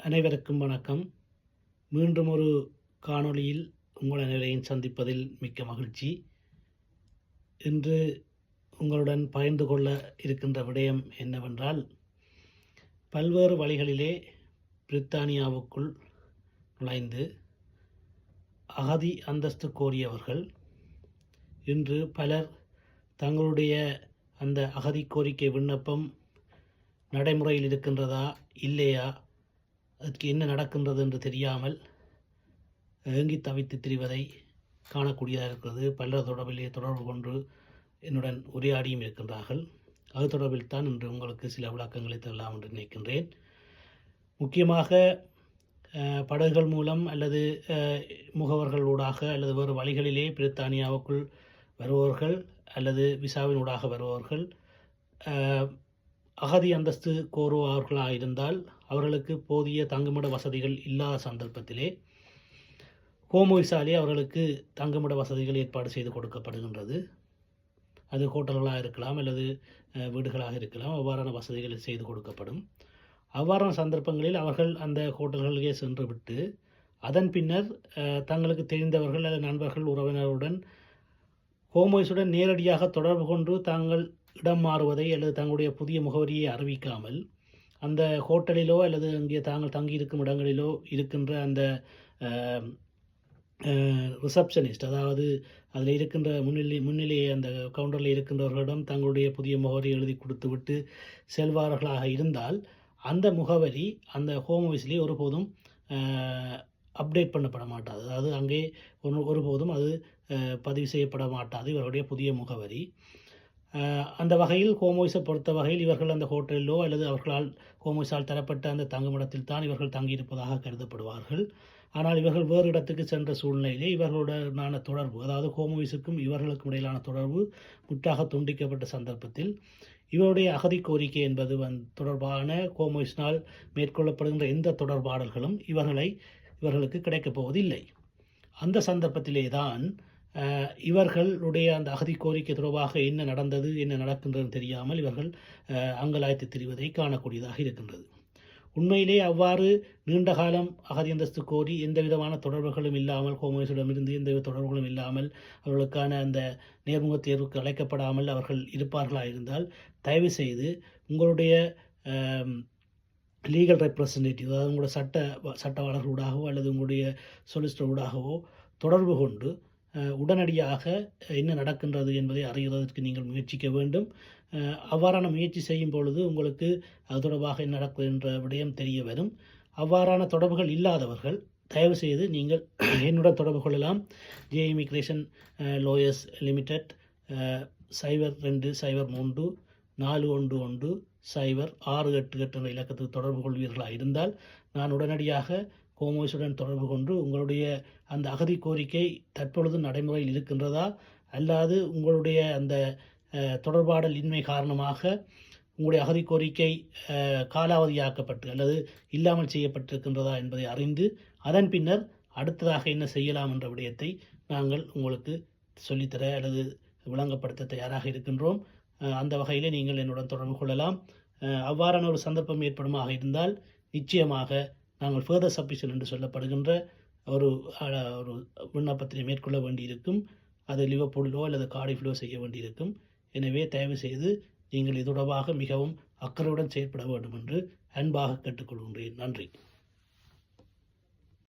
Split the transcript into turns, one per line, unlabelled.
அனைவருக்கும் வணக்கம். மீண்டும் ஒரு காணொளியில் உங்கள் அனைவரையும் சந்திப்பதில் மிக்க மகிழ்ச்சி. இன்று உங்களுடன் பகிர்ந்து கொள்ள இருக்கின்ற விடயம் என்னவென்றால், பல்வேறு வழிகளிலே பிரித்தானியாவுக்குள் நுழைந்து அகதி அந்தஸ்து கோரியவர்கள் இன்று பலர் தங்களுடைய அந்த அகதி கோரிக்கை விண்ணப்பம் நடைமுறையில் இருக்கின்றதா இல்லையா, அதற்கு என்ன நடக்கின்றது என்று தெரியாமல் ஏங்கி தவித்து திரிவதை காணக்கூடியதாக இருக்கிறது. பலர் தொடர்பு கொண்டு என்னுடன் உரையாடியும் இருக்கின்றார்கள். அது தொடர்பில் தான் இன்று உங்களுக்கு சில விளக்கங்களை தரலாம் என்று நினைக்கின்றேன். முக்கியமாக படகுகள் மூலம் அல்லது முகவர்களூடாக அல்லது வேறு வழிகளிலே பிரித்தானியாவுக்குள் வருபவர்கள் அல்லது விசாவினூடாக வருபவர்கள் அகதி அந்தஸ்து கோருபவர்களாக இருந்தால் அவர்களுக்கு போதிய தங்குமிட வசதிகள் இல்லாத சந்தர்ப்பத்திலே ஹோம் விசாலே அவர்களுக்கு தங்குமிட வசதிகள் ஏற்பாடு செய்து கொடுக்கப்படுகின்றது. அது ஹோட்டல்களாக இருக்கலாம் அல்லது வீடுகளாக இருக்கலாம். அவ்வாறான வசதிகள் செய்து கொடுக்கப்படும். அவ்வாறான சந்தர்ப்பங்களில் அவர்கள் அந்த ஹோட்டல்களுக்கே சென்று விட்டு அதன் பின்னர் தங்களுக்கு தெரிந்தவர்கள் அல்லது நண்பர்கள் உறவினருடன் ஹோம்வைஸுடன் நேரடியாக தொடர்பு கொண்டு தாங்கள் இடம் மாறுவதை அல்லது தங்களுடைய புதிய முகவரியை அறிவிக்காமல் அந்த ஹோட்டலிலோ அல்லது அங்கே தாங்கள் தங்கியிருக்கும் இடங்களிலோ இருக்கின்ற அந்த ரிசப்ஷனிஸ்ட், அதாவது அதில் இருக்கின்ற முன்னிலையை அந்த கவுண்டரில் இருக்கின்றவர்களிடம் தங்களுடைய புதிய முகவரி எழுதி கொடுத்து விட்டு செல்வார்களாக இருந்தால் அந்த முகவரி அந்த ஹோம் ஆஃபீஸ்லேயே ஒருபோதும் அப்டேட் பண்ணப்பட மாட்டாது. அதாவது அங்கே ஒருபோதும் அது பதிவு செய்யப்பட மாட்டாது இவருடைய புதிய முகவரி. அந்த வகையில் ஹோம்வைஸை பொறுத்த வகையில் இவர்கள் அந்த ஹோட்டலிலோ அல்லது அவர்களால் ஹோம்வைஸால் தரப்பட்ட அந்த தங்குமிடத்தில் தான் இவர்கள் தங்கியிருப்பதாக கருதப்படுவார்கள். ஆனால் இவர்கள் வேறு இடத்துக்கு சென்ற சூழ்நிலையிலே இவர்களுடனான தொடர்பு, அதாவது ஹோம்வைஸுக்கும் இவர்களுக்கும் இடையிலான தொடர்பு முற்றாக துண்டிக்கப்பட்ட சந்தர்ப்பத்தில் இவருடைய அகதி கோரிக்கை என்பது தொடர்பான ஹோம்வைஸினால் மேற்கொள்ளப்படுகின்ற எந்த தொடர்பாடல்களும் இவர்களுக்கு கிடைக்கப் போவதில்லை. அந்த சந்தர்ப்பத்திலே தான் இவர்களுடைய அந்த அகதி கோரிக்கை தொடர்பாக என்ன நடந்தது என்ன நடக்கின்றது தெரியாமல் இவர்கள் அங்கலாய்த்து திரிவதை காணக்கூடியதாக இருக்கின்றது. உண்மையிலே அவ்வாறு நீண்ட காலம் அகதி அந்தஸ்து கோரி எந்த விதமான தொடர்புகளும் இல்லாமல் ஹோம்வைஸிடமிருந்து எந்த தொடர்புகளும் இல்லாமல் அவர்களுக்கான அந்த நேர்முக தேர்வுக்கு அழைக்கப்படாமல் அவர்கள் இருப்பார்களாக இருந்தால் தயவு செய்து உங்களுடைய லீகல் ரெப்ரசன்டேட்டிவ், அதாவது உங்களுடைய சட்டவாளர்களூடாகவோ அல்லது உங்களுடைய சொலிசிட்டரூடாகவோ தொடர்பு கொண்டு உடனடியாக என்ன நடக்கின்றது என்பதை அறிகிறதற்கு நீங்கள் முயற்சிக்க வேண்டும். அவ்வாறான முயற்சி செய்யும் பொழுது உங்களுக்கு அது தொடர்பாக என்ன நடக்கும் என்ற விடயம் தெரிய வரும். அவ்வாறான தொடர்புகள் இல்லாதவர்கள் தயவு செய்து நீங்கள் என்னுடன் தொடர்பு கொள்ளலாம். ஜே இமிக்ரேஷன் லோயர்ஸ் லிமிடெட் 0203 411 0688 என்ற இலக்கத்துக்கு தொடர்பு கொள்வீர்களாக இருந்தால் நான் உடனடியாக ஹோம்வைஸுடன் தொடர்பு கொண்டு உங்களுடைய அந்த அகதி கோரிக்கை தற்பொழுது நடைமுறையில் இருக்கின்றதா அல்லாது உங்களுடைய அந்த தொடர்பாடல் இன்மை காரணமாக உங்களுடைய அகதி கோரிக்கை காலாவதியாக்கப்பட்டு அல்லது இல்லாமல் செய்யப்பட்டிருக்கின்றதா என்பதை அறிந்து அதன் பின்னர் அடுத்ததாக என்ன செய்யலாம் என்ற விடயத்தை நாங்கள் உங்களுக்கு சொல்லித்தர அல்லது விளங்கப்படுத்த தயாராக இருக்கின்றோம். அந்த வகையிலே நீங்கள் என்னுடன் தொடர்பு கொள்ளலாம். அவ்வாறான ஒரு சந்தர்ப்பம் ஏற்படுமாக இருந்தால் நிச்சயமாக நாங்கள் ஃபர்தர் சப்மிஷன் என்று சொல்லப்படுகின்ற ஒரு விண்ணப்பத்தினை மேற்கொள்ள வேண்டியிருக்கும். அது லிவர்பூலிலோ அல்லது கார்டிஃபிலோ செய்ய வேண்டியிருக்கும். எனவே தயவு செய்து நீங்கள் இது தொடர்பாக மிகவும் அக்கறையுடன் செயற்பட வேண்டும் என்று அன்பாக கேட்டுக்கொள்கின்றேன். நன்றி.